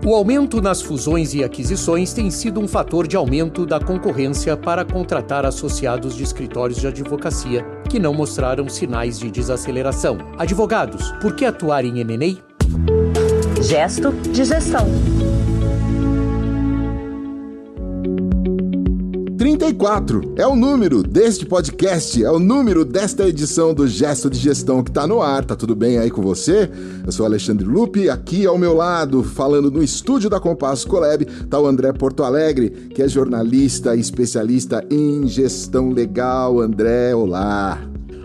O aumento nas fusões e aquisições tem sido um fator de aumento da concorrência para contratar associados de escritórios de advocacia que não mostraram sinais de desaceleração. Advogados, por que atuar em M&A? Gesto de gestão. 34 é o número deste podcast, é o número desta edição do Gesto de Gestão que tá no ar. Tá tudo bem aí com você? Eu sou Alexandre Lupi, aqui ao meu lado, falando no estúdio da Compasso Colab, tá o André Porto Alegre, que é jornalista e especialista em gestão legal. André, olá!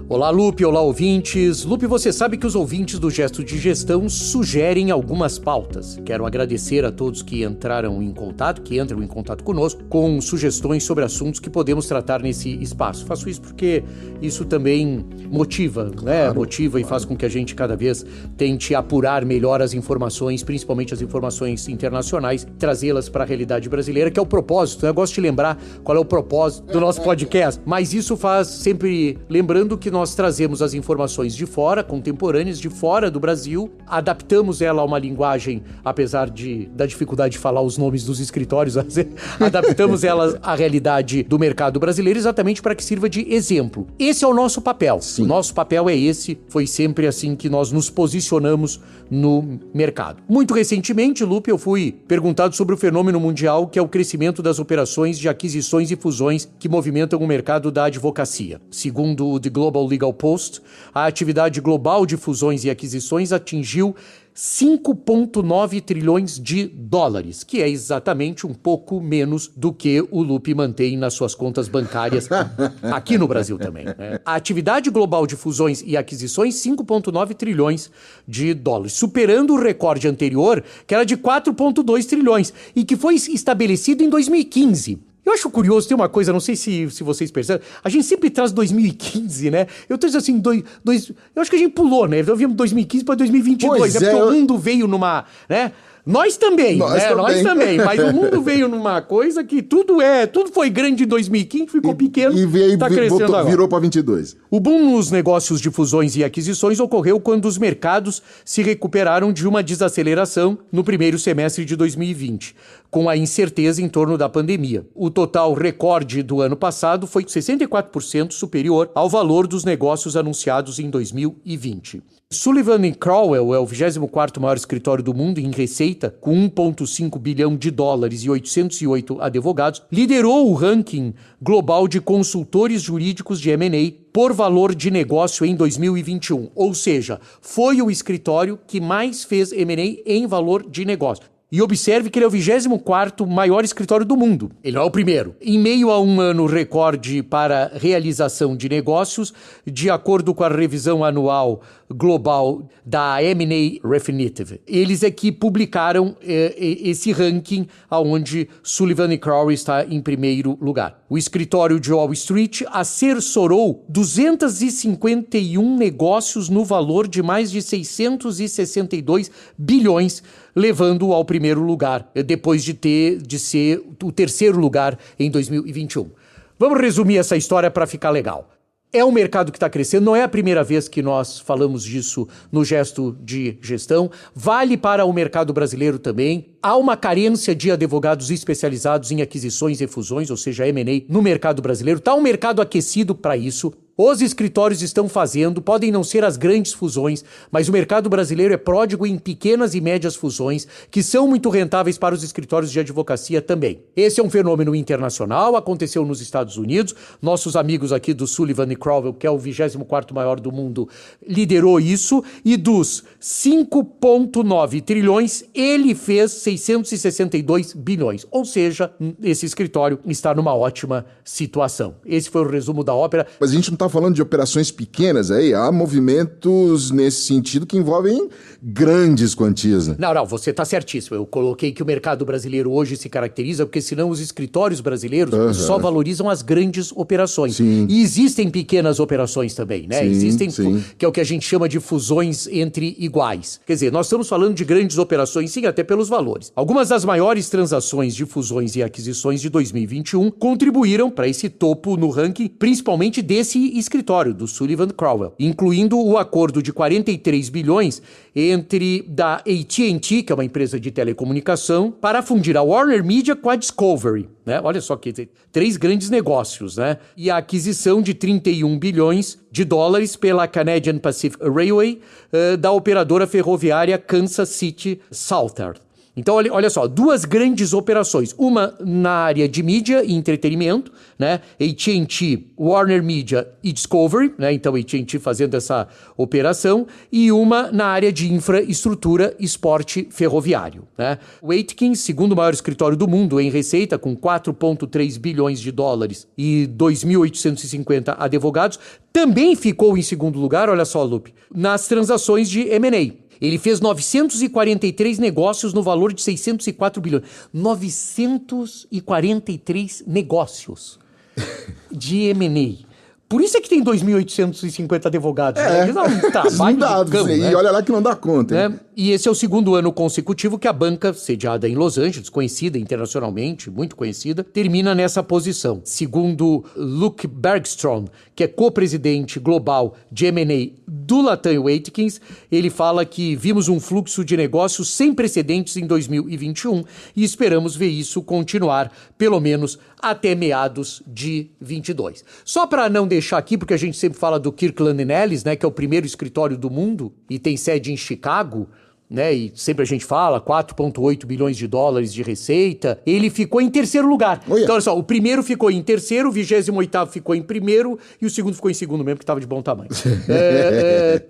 Olá, Lupe, olá, ouvintes. Lupe, você sabe que os ouvintes do Gesto de Gestão sugerem algumas pautas. Quero agradecer a todos que entram em contato conosco com sugestões sobre assuntos que podemos tratar nesse espaço. Faço isso porque isso também motiva, né? Motiva e faz com que a gente cada vez tente apurar melhor as informações, principalmente as informações internacionais, trazê-las para a realidade brasileira, que é o propósito. Eu gosto de lembrar qual é o propósito do nosso podcast, mas isso faz sempre lembrando que nós trazemos as informações de fora, contemporâneas, de fora do Brasil, adaptamos ela a uma linguagem, apesar da dificuldade de falar os nomes dos escritórios, adaptamos ela à realidade do mercado brasileiro exatamente para que sirva de exemplo. Esse é o nosso papel. Sim. O nosso papel é esse, foi sempre assim que nós nos posicionamos no mercado. Muito recentemente, Lupe, eu fui perguntado sobre o fenômeno mundial que é o crescimento das operações de aquisições e fusões que movimentam o mercado da advocacia. Segundo o The Global Legal Post, a atividade global de fusões e aquisições atingiu 5,9 trilhões de dólares, que é exatamente um pouco menos do que o Lupe mantém nas suas contas bancárias aqui no Brasil também, né? A atividade global de fusões e aquisições, 5,9 trilhões de dólares, superando o recorde anterior, que era de 4,2 trilhões, e que foi estabelecido em 2015. Eu acho curioso, tem uma coisa, não sei se vocês percebem, a gente sempre traz 2015, né? Eu tô dizendo assim, eu acho que a gente pulou, né? Eu vimos 2015 para 2022, porque o mundo veio numa, né? Nós também, Nós também, mas o mundo veio numa coisa que tudo foi grande em 2015, ficou pequeno, tá crescendo agora. Virou para 22. O boom nos negócios de fusões e aquisições ocorreu quando os mercados se recuperaram de uma desaceleração no primeiro semestre de 2020, com a incerteza em torno da pandemia. O total recorde do ano passado foi 64% superior ao valor dos negócios anunciados em 2020. Sullivan & Crowell é o 24º maior escritório do mundo em receita, com 1,5 bilhão de dólares e 808 advogados, liderou o ranking global de consultores jurídicos de M&A por valor de negócio em 2021. Ou seja, foi o escritório que mais fez M&A em valor de negócio. E observe que ele é o 24º maior escritório do mundo. Ele não é o primeiro. Em meio a um ano recorde para realização de negócios, de acordo com a revisão anual global da M&A Refinitiv. Eles aqui publicaram esse ranking onde Sullivan & Crowell está em primeiro lugar. O escritório de Wall Street assessorou 251 negócios no valor de mais de 662 bilhões, levando-o ao primeiro lugar, depois de ser o terceiro lugar em 2021. Vamos resumir essa história para ficar legal. É um mercado que está crescendo, não é a primeira vez que nós falamos disso no Gesto de Gestão, vale para o mercado brasileiro também. Há uma carência de advogados especializados em aquisições e fusões, ou seja, M&A, no mercado brasileiro. Está um mercado aquecido para isso. Os escritórios estão fazendo, podem não ser as grandes fusões, mas o mercado brasileiro é pródigo em pequenas e médias fusões, que são muito rentáveis para os escritórios de advocacia também. Esse é um fenômeno internacional, aconteceu nos Estados Unidos, nossos amigos aqui do Sullivan & Crowell, que é o 24º maior do mundo, liderou isso, e dos 5,9 trilhões, ele fez 662 bilhões, ou seja, esse escritório está numa ótima situação. Esse foi o resumo da ópera. Mas a gente não está falando de operações pequenas aí, há movimentos nesse sentido que envolvem grandes quantias, né? Não, você está certíssimo. Eu coloquei que o mercado brasileiro hoje se caracteriza porque senão os escritórios brasileiros só valorizam as grandes operações. Sim. E existem pequenas operações também, né? Sim. Que é o que a gente chama de fusões entre iguais. Quer dizer, nós estamos falando de grandes operações, sim, até pelos valores. Algumas das maiores transações de fusões e aquisições de 2021 contribuíram para esse topo no ranking, principalmente desse escritório do Sullivan Crowell, incluindo o acordo de 43 bilhões entre da AT&T, que é uma empresa de telecomunicação, para fundir a Warner Media com a Discovery, né? Olha só que 3 grandes negócios, né? E a aquisição de 31 bilhões de dólares pela Canadian Pacific Railway, da operadora ferroviária Kansas City Southern. Então, olha só, 2 grandes operações. Uma na área de mídia e entretenimento, né? AT&T, Warner Media e Discovery, né? Então, AT&T fazendo essa operação. E uma na área de infraestrutura, esporte ferroviário, né? O Atkins, segundo maior escritório do mundo em receita, com 4,3 bilhões de dólares e 2.850 advogados, também ficou em segundo lugar, olha só, Lupe, nas transações de M&A. Ele fez 943 negócios no valor de 604 bilhões. 943 negócios de M&A. Por isso é que tem 2.850 advogados. Né? Dá um trabalho do cão, né? E olha lá que não dá conta. Né? E esse é o segundo ano consecutivo que a banca, sediada em Los Angeles, conhecida internacionalmente, muito conhecida, termina nessa posição. Segundo Luke Bergstrom, que é co-presidente global de M&A do Latam Atkins, ele fala que vimos um fluxo de negócios sem precedentes em 2021 e esperamos ver isso continuar, pelo menos até meados de 22. Só para não deixar aqui, porque a gente sempre fala do Kirkland & Ellis, né, que é o primeiro escritório do mundo e tem sede em Chicago, né, e sempre a gente fala, 4,8 bilhões de dólares de receita, ele ficou em terceiro lugar. Então, olha só, o primeiro ficou em terceiro, o 28º ficou em primeiro e o segundo ficou em segundo mesmo, que estava de bom tamanho.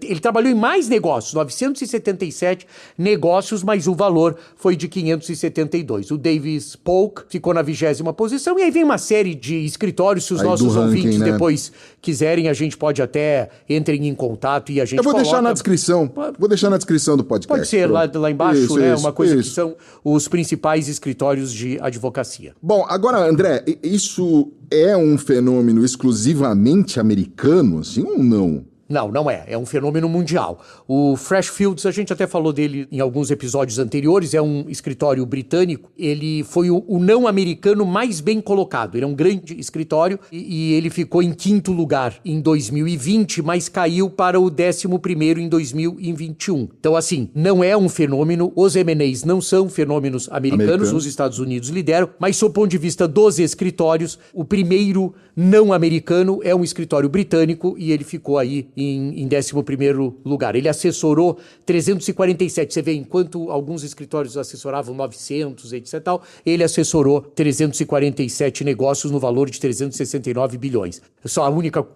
Ele trabalhou em mais negócios, 977 negócios, mas o valor foi de 572. O Davis Polk ficou na 20ª posição e aí vem uma série de escritórios, se os nossos ouvintes depois quiserem, a gente pode até entrem em contato e a gente coloca... deixar na descrição, vou deixar na descrição do podcast. Pode ser lá embaixo, isso, né? Uma coisa que são os principais escritórios de advocacia. Bom, agora, André, isso é um fenômeno exclusivamente americano, assim, ou não? Não é. É um fenômeno mundial. O Freshfields, a gente até falou dele em alguns episódios anteriores, é um escritório britânico. Ele foi o não americano mais bem colocado. Ele é um grande escritório e ele ficou em 5º lugar em 2020, mas caiu para o 11º em 2021. Então, assim, não é um fenômeno. Os M&As não são fenômenos americanos. Os Estados Unidos lideram, mas, sob o ponto de vista dos escritórios, o primeiro não americano é um escritório britânico e ele ficou aí em 11º lugar. Ele assessorou 347. Você vê, enquanto alguns escritórios assessoravam 900, etc. Tal, ele assessorou 347 negócios no valor de 369 bilhões. Só a única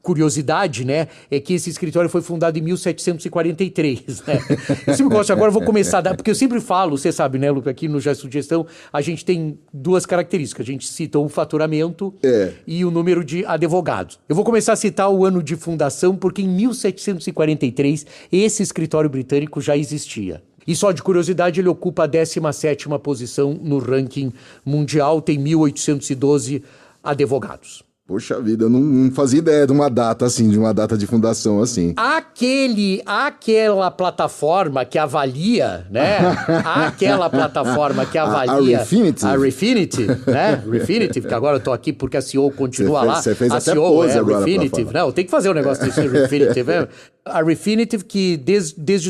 curiosidade, né, é que esse escritório foi fundado em 1743, né? Eu sempre gosto, agora eu vou começar, porque eu sempre falo, você sabe, né, Luca, aqui no Gesto de Gestão, a gente tem 2 características, a gente cita o faturamento e o número de advogados. Eu vou começar a citar o ano de fundação, porque em 1743 esse escritório britânico já existia. E só de curiosidade, ele ocupa a 17ª posição no ranking mundial, tem 1.812 advogados. Poxa vida, eu não fazia ideia de uma data assim, de uma data de fundação assim. Aquela plataforma que avalia, né? Aquela plataforma que avalia... A Refinitiv, né? Refinitiv, que agora eu tô aqui porque a CEO continua lá. Você fez a até CEO pose agora. Refinitiv. Não, tem que fazer um negócio desse Refinitiv, né? A Refinitiv, que desde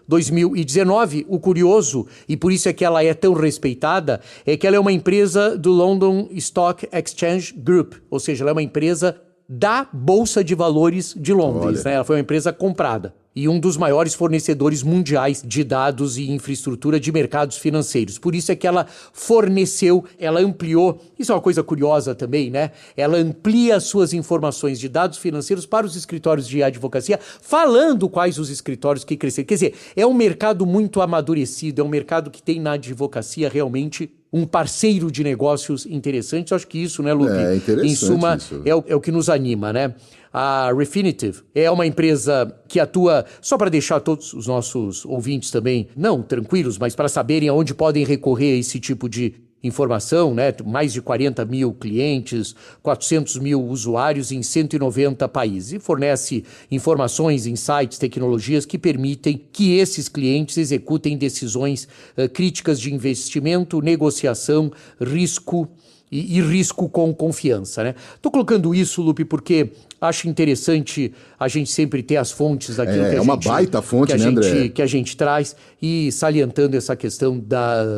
2019, o curioso, e por isso é que ela é tão respeitada, é que ela é uma empresa do London Stock Exchange Group, ou seja, ela é uma empresa da Bolsa de Valores de Londres, né? Ela foi uma empresa comprada e um dos maiores fornecedores mundiais de dados e infraestrutura de mercados financeiros. Por isso é que ela forneceu, ela ampliou, isso é uma coisa curiosa também, né? Ela amplia suas informações de dados financeiros para os escritórios de advocacia, falando quais os escritórios que cresceram. Quer dizer, é um mercado muito amadurecido, é um mercado que tem na advocacia realmente um parceiro de negócios interessante. Eu acho que isso, né, Lupe? É interessante. Em suma, isso. É o que nos anima, né? A Refinitiv é uma empresa que atua, só para deixar todos os nossos ouvintes também, não tranquilos, mas para saberem aonde podem recorrer a esse tipo de informação, né? Mais de 40 mil clientes, 400 mil usuários em 190 países. E fornece informações, insights, tecnologias que permitem que esses clientes executem decisões críticas de investimento, negociação, risco, e risco com confiança, né? Estou colocando isso, Lupe, porque acho interessante a gente sempre ter as fontes daquilo que a gente... É uma baita fonte, né, André? Que a gente traz e salientando essa questão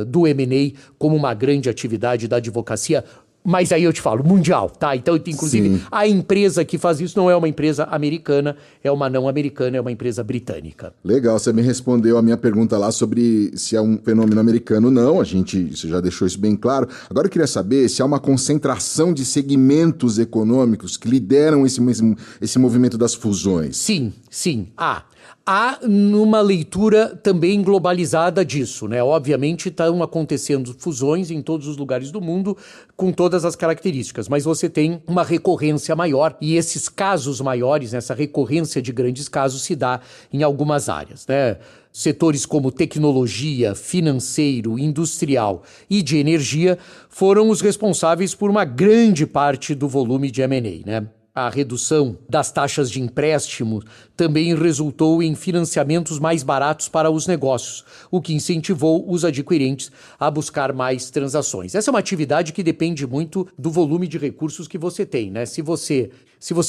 do M&A como uma grande atividade da advocacia. Mas aí eu te falo, mundial, tá? Então, inclusive, sim, a empresa que faz isso não é uma empresa americana, é uma não americana, é uma empresa britânica. Legal, você me respondeu a minha pergunta lá sobre se é um fenômeno americano. Não, você já deixou isso bem claro. Agora eu queria saber se há uma concentração de segmentos econômicos que lideram esse movimento das fusões. Sim. Há numa leitura também globalizada disso, né? Obviamente estão acontecendo fusões em todos os lugares do mundo com todas as características, mas você tem uma recorrência maior e esses casos maiores, essa recorrência de grandes casos se dá em algumas áreas, né? Setores como tecnologia, financeiro, industrial e de energia foram os responsáveis por uma grande parte do volume de M&A, né? A redução das taxas de empréstimo também resultou em financiamentos mais baratos para os negócios, o que incentivou os adquirentes a buscar mais transações. Essa é uma atividade que depende muito do volume de recursos que você tem, né? Se você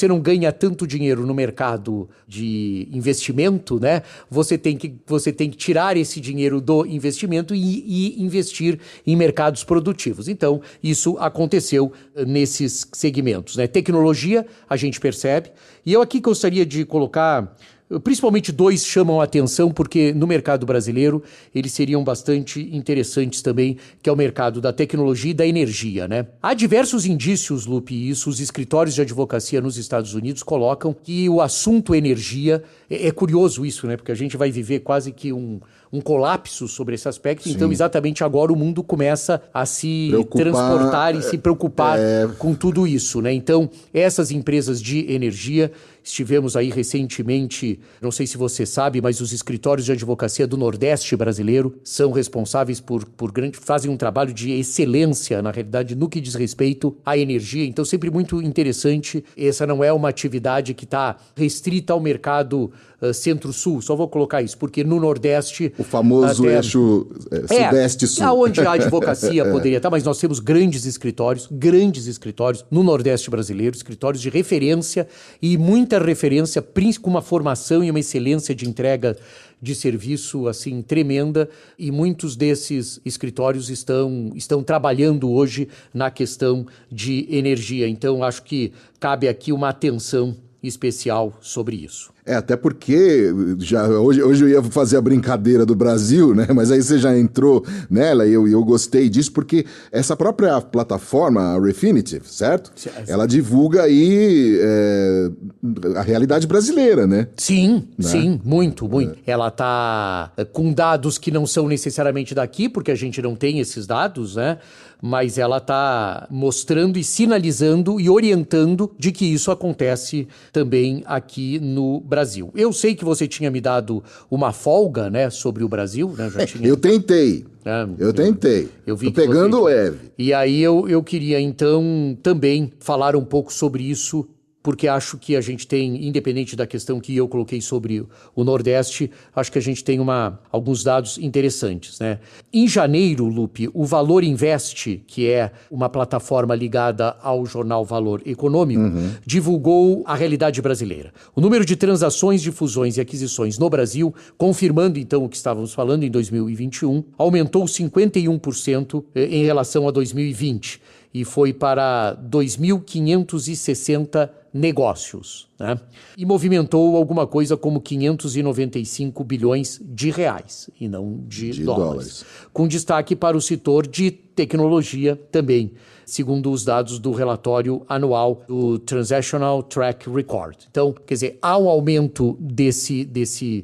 não ganha tanto dinheiro no mercado de investimento, né? Você tem que tirar esse dinheiro do investimento e investir em mercados produtivos. Então, isso aconteceu nesses segmentos, né? Tecnologia, a gente percebe. E eu aqui gostaria de colocar, principalmente dois chamam a atenção, porque no mercado brasileiro eles seriam bastante interessantes também, que é o mercado da tecnologia e da energia, né? Há diversos indícios, Lupe, e isso os escritórios de advocacia nos Estados Unidos colocam que o assunto energia, é curioso isso, né? Porque a gente vai viver quase que um colapso sobre esse aspecto. Sim. Então, exatamente agora o mundo começa a se transportar e se preocupar com tudo isso, né? Então, essas empresas de energia, estivemos aí recentemente, não sei se você sabe, mas os escritórios de advocacia do Nordeste brasileiro são responsáveis fazem um trabalho de excelência, na realidade, no que diz respeito à energia. Então, sempre muito interessante. Essa não é uma atividade que está restrita ao mercado Centro-Sul, só vou colocar isso, porque no Nordeste... O famoso eixo Sudeste-Sul. Onde a advocacia poderia estar, mas nós temos grandes escritórios no Nordeste brasileiro, escritórios de referência e muita referência, com uma formação e uma excelência de entrega de serviço assim tremenda, e muitos desses escritórios estão trabalhando hoje na questão de energia. Então, acho que cabe aqui uma atenção especial sobre isso. Até porque hoje eu ia fazer a brincadeira do Brasil, né? Mas aí você já entrou nela e eu gostei disso, porque essa própria plataforma, a Refinitiv, certo? Sim. Ela divulga aí a realidade brasileira, né? Sim, né? Sim, muito. Ela está com dados que não são necessariamente daqui, porque a gente não tem esses dados, né? Mas ela está mostrando e sinalizando e orientando de que isso acontece também aqui no Brasil. Eu sei que você tinha me dado uma folga, né, sobre o Brasil, né? Eu tentei. Eu vi. Tô pegando leve. E aí eu queria, então, também falar um pouco sobre isso, porque acho que a gente tem, independente da questão que eu coloquei sobre o Nordeste, acho que a gente tem alguns dados interessantes, né? Em janeiro, Lupe, o Valor Invest, que é uma plataforma ligada ao jornal Valor Econômico, divulgou a realidade brasileira. O número de transações de fusões e aquisições no Brasil, confirmando então o que estávamos falando em 2021, aumentou 51% em relação a 2020 e foi para 2.560 negócios, né? E movimentou alguma coisa como 595 bilhões de reais, e não de dólares. Com destaque para o setor de tecnologia também, segundo os dados do relatório anual do Transactional Track Record. Então, quer dizer, há um aumento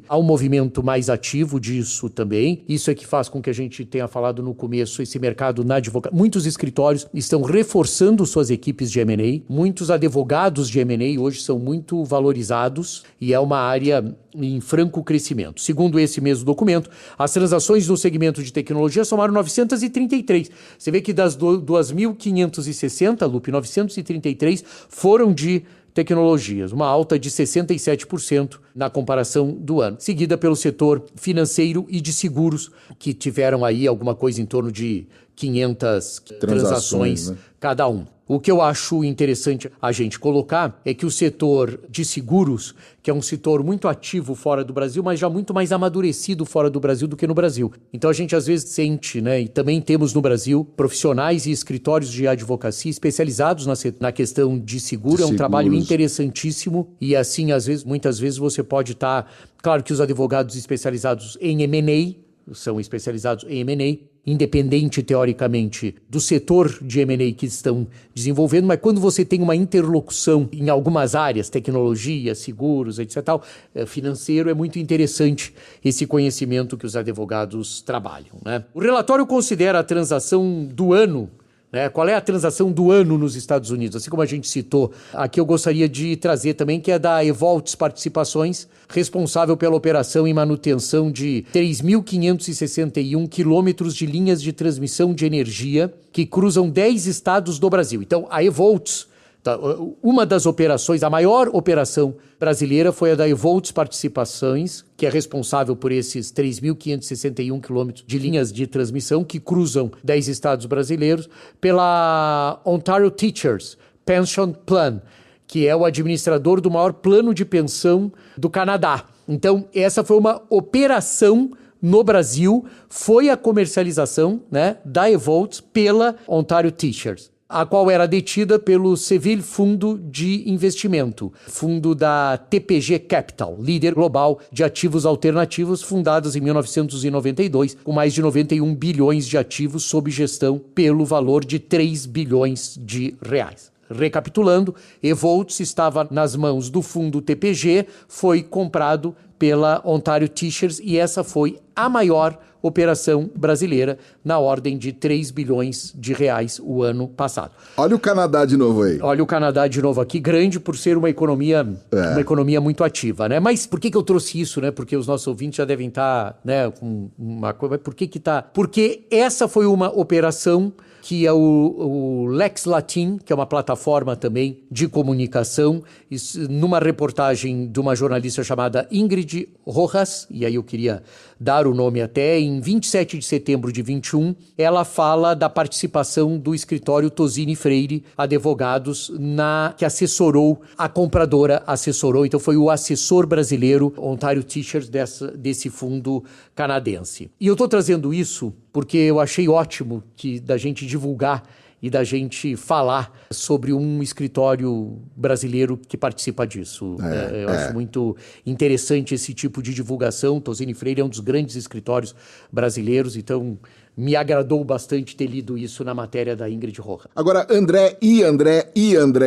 há um movimento mais ativo disso também. Isso é que faz com que a gente tenha falado no começo, esse mercado na advocacia. Muitos escritórios estão reforçando suas equipes de M&A, muitos advogados de M&A hoje são muito valorizados e é uma área em franco crescimento. Segundo esse mesmo documento, as transações no segmento de tecnologia somaram 933. Você vê que das 2.560, Lupe, 933 foram de tecnologias, uma alta de 67% na comparação do ano, seguida pelo setor financeiro e de seguros, que tiveram aí alguma coisa em torno de 500 transações, né? Cada um. O que eu acho interessante a gente colocar é que o setor de seguros, que é um setor muito ativo fora do Brasil, mas já muito mais amadurecido fora do Brasil do que no Brasil. Então a gente às vezes sente, né, e também temos no Brasil profissionais e escritórios de advocacia especializados na questão de seguro. É um trabalho interessantíssimo e assim, muitas vezes você pode estar... Claro que os advogados especializados em M&A são especializados em M&A, independente, teoricamente, do setor de M&A que estão desenvolvendo, mas quando você tem uma interlocução em algumas áreas, tecnologia, seguros, etc., financeiro, é muito interessante esse conhecimento que os advogados trabalham, né? O relatório considera a transação do ano, né? Qual é a transação do ano nos Estados Unidos? Assim como a gente citou, aqui eu gostaria de trazer também, que é da Evolts Participações, responsável pela operação e manutenção de 3.561 quilômetros de linhas de transmissão de energia que cruzam 10 estados do Brasil. Então, a Evolts, uma das operações, a maior operação brasileira foi a da Evolts Participações, que é responsável por esses 3.561 quilômetros de linhas de transmissão que cruzam 10 estados brasileiros, pela Ontario Teachers Pension Plan, que é o administrador do maior plano de pensão do Canadá. Então, essa foi uma operação no Brasil, foi a comercialização, né, da Evolts pela Ontario Teachers, a qual era detida pelo Seville Fundo de Investimento, fundo da TPG Capital, líder global de ativos alternativos, fundados em 1992, com mais de 91 bilhões de ativos sob gestão pelo valor de 3 bilhões de reais. Recapitulando, Evolts estava nas mãos do fundo TPG, foi comprado pela Ontario Teachers e essa foi a maior operação brasileira, na ordem de 3 bilhões de reais o ano passado. Olha o Canadá de novo aí. Olha o Canadá de novo aqui, grande por ser uma economia muito ativa, né? Mas por que eu trouxe isso, né? Porque os nossos ouvintes já devem estar, né, com uma coisa... Mas por que tá? Porque essa foi uma operação que é o Lex Latin, que é uma plataforma também de comunicação, numa reportagem de uma jornalista chamada Ingrid Rojas, e aí eu queria dar o nome até, em 27 de setembro de 21, ela fala da participação do escritório Tosini Freire Advogados, que assessorou, a compradora assessorou, então foi o assessor brasileiro Ontario Teachers desse fundo canadense. E eu estou trazendo isso porque eu achei ótimo da gente divulgar e da gente falar sobre um escritório brasileiro que participa disso. Eu acho muito interessante esse tipo de divulgação. Tosini Freire é um dos grandes escritórios brasileiros, então me agradou bastante ter lido isso na matéria da Ingrid Rojas. Agora, André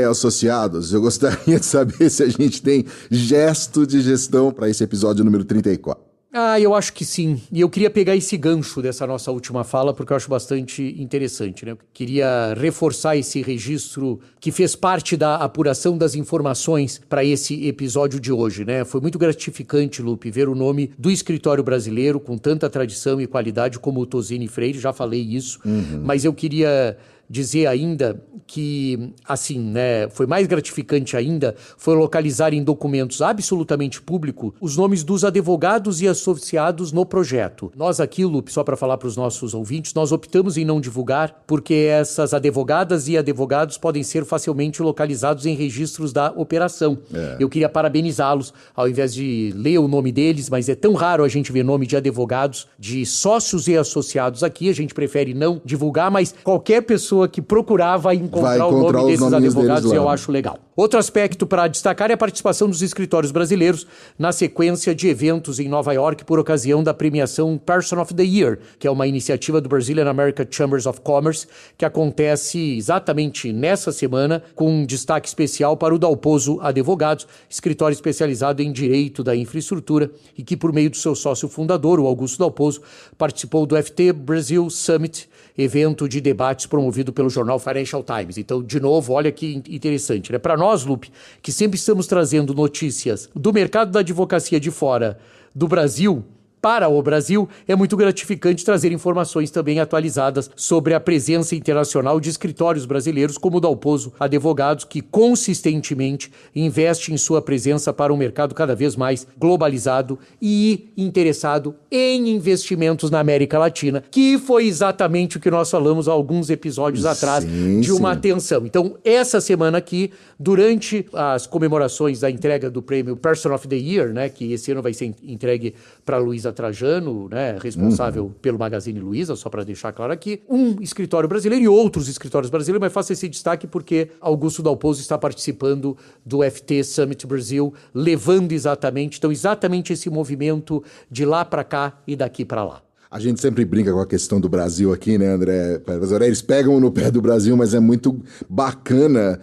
Associados, eu gostaria de saber se a gente tem gesto de gestão para esse episódio número 34. Eu acho que sim. E eu queria pegar esse gancho dessa nossa última fala, porque eu acho bastante interessante, né? Eu queria reforçar esse registro que fez parte da apuração das informações para esse episódio de hoje, né? Foi muito gratificante, Lupe, ver o nome do escritório brasileiro com tanta tradição e qualidade como o Tosini Freire, já falei isso, mas eu queria dizer ainda que, assim, né, foi mais gratificante ainda, foi localizar em documentos absolutamente públicos os nomes dos advogados e associados no projeto. Nós aqui, Lupe, só para falar para os nossos ouvintes, nós optamos em não divulgar porque essas advogadas e advogados podem ser facilmente localizados em registros da operação. Eu queria parabenizá-los, ao invés de ler o nome deles, mas é tão raro a gente ver nome de advogados, de sócios e associados aqui, a gente prefere não divulgar, mas qualquer pessoa que procurar vai encontrar o nome desses advogados e eu acho legal. Outro aspecto para destacar é a participação dos escritórios brasileiros na sequência de eventos em Nova York por ocasião da premiação Person of the Year, que é uma iniciativa do Brazilian American Chambers of Commerce, que acontece exatamente nessa semana, com um destaque especial para o Dalpozo Advogados, escritório especializado em direito da infraestrutura e que, por meio do seu sócio fundador, o Augusto Dalpozo, participou do FT Brasil Summit, evento de debates promovido pelo jornal Financial Times. Então, de novo, olha que interessante, né? Para nós, Lupe, que sempre estamos trazendo notícias do mercado da advocacia de fora do Brasil, para o Brasil, é muito gratificante trazer informações também atualizadas sobre a presença internacional de escritórios brasileiros como o Dalpozo Advogados, que consistentemente investe em sua presença para um mercado cada vez mais globalizado e interessado em investimentos na América Latina, que foi exatamente o que nós falamos há alguns episódios atrás, de uma atenção. Então, essa semana aqui, durante as comemorações da entrega do prêmio Person of the Year, né, que esse ano vai ser entregue para Luísa Trajano, né, responsável pelo Magazine Luiza, só para deixar claro aqui, um escritório brasileiro e outros escritórios brasileiros, mas faço esse destaque porque Augusto Dalpozo está participando do FT Summit Brasil, levando exatamente esse movimento de lá para cá e daqui para lá. A gente sempre brinca com a questão do Brasil aqui, né, André? Eles pegam no pé do Brasil, mas é muito bacana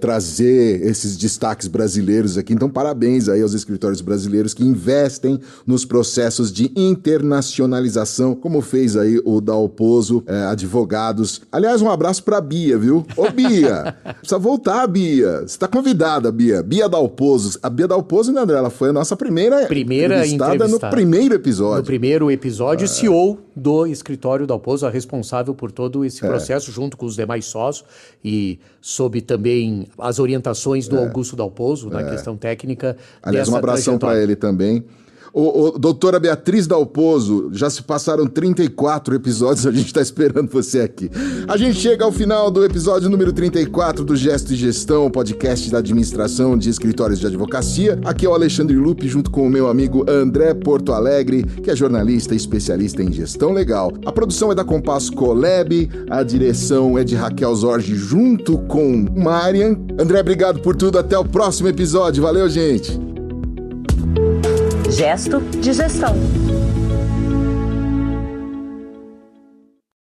trazer esses destaques brasileiros aqui. Então, parabéns aí aos escritórios brasileiros que investem nos processos de internacionalização, como fez aí o Dalpozo Advogados. Aliás, um abraço pra Bia, viu? Ô, Bia, precisa voltar, Bia. Você tá convidada, Bia. Bia Dalpozo. A Bia Dalpozo, né, André? Ela foi a nossa primeira entrevistada no primeiro episódio. No primeiro episódio, CEO do escritório Dalpozo, responsável por todo esse processo, junto com os demais sócios e sob também as orientações do Augusto Dalpozo na questão técnica. Aliás, um abração para ele também. Doutora Beatriz Dalpozo, já se passaram 34 episódios, a gente está esperando você aqui. A gente chega ao final do episódio número 34 do Gesto e Gestão, podcast da administração de escritórios de advocacia. Aqui é o Alexandre Lupe, junto com o meu amigo André Porto Alegre, que é jornalista e especialista em gestão legal. A produção é da Compasso Colab, a direção é de Raquel Zorgi, junto com Marian. André, obrigado por tudo, até o próximo episódio. Valeu, gente! Gesto de Gestão.